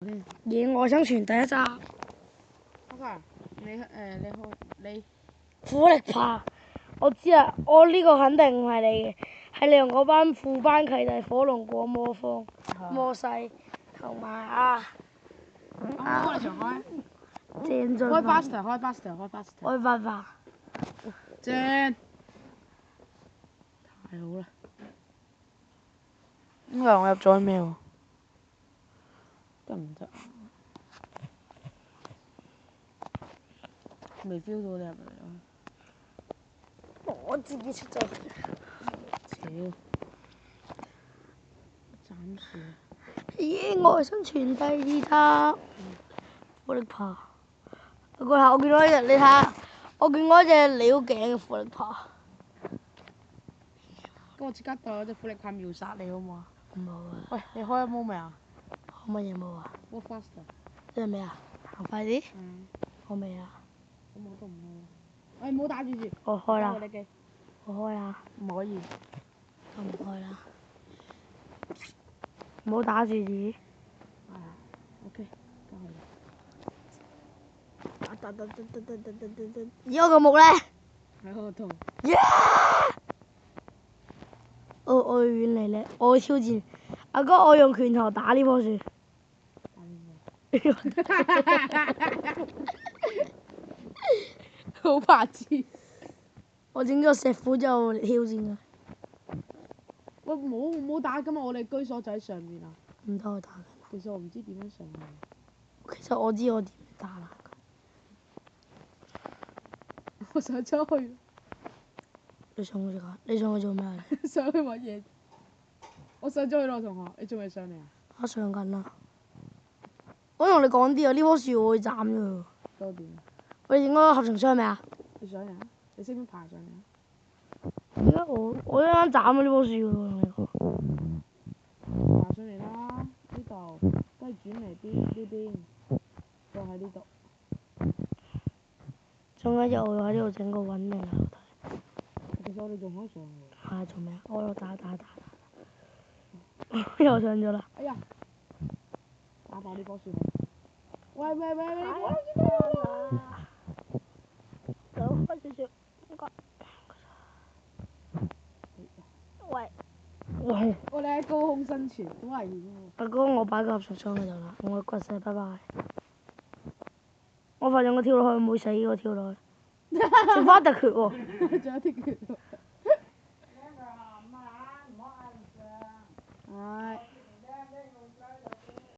野外生存第一集。OK，你苦力怕，我知啊，我呢個肯定唔係你嘅，係你同嗰班副班契弟火龍果魔方、摩西同埋我哋場開。鄭俊開文。Buster。開發發。正。太好啦！點解我入咗咩喎？得唔得？未 feel 到你入嚟啊！我自己出咗去。屌！斬樹。野外生存第二集。苦力怕。嗰下我見到一隻，你睇下，我見到一隻撩頸嘅苦力怕。咁我即刻代嗰隻苦力怕秒殺你好唔好啊？冇啊。喂，你開咗毛未啊？開乜嘢冇啊？我 faster。即係咩啊？行快啲。嗯。開未啊？咁我都唔開。喂，唔好打住住。我開啦。我開啦。唔可以。我唔開啦。唔好打住字。係啊。OK，交去。而我個木咧？喺我度。我要遠離你，我要挑戰。阿哥，我用拳頭打呢棵樹。好白痴！我整咗石斧之後嚟挑戰佢。喂，唔好打！今日我哋居所就喺上面啊。唔得，我打緊。其實我唔知點樣上去。其實我知我點打啦。我想出去。你上去做你上去做咩啊？上去揾嘢。我上咗去咯，同學，你仲未上嚟啊？我上緊啦。我同你講啲啊，呢棵樹我會斬咗佢。多點？我哋影咗合成箱未啊？你上嚟啊？你識唔識爬上嚟啊？點解我一啱斬咗呢棵樹喎？同你講。爬上嚟啦！呢度跟住轉嚟呢邊，再喺呢度。仲有我喺呢度整個穩定嘅樓梯。其實我哋仲可以上喎。係做咩啊？我喺度打。又上咗啦。哎呀！打爆呢棵樹。喂！走開少少，唔該。喂。我哋喺高空生存，好危險喎。阿哥，我擺個合成箱喺度啦，我掘石，拜拜。我發現我跳落去唔會死，我跳落去。剩翻特缺喎。仲有啲缺喎。係。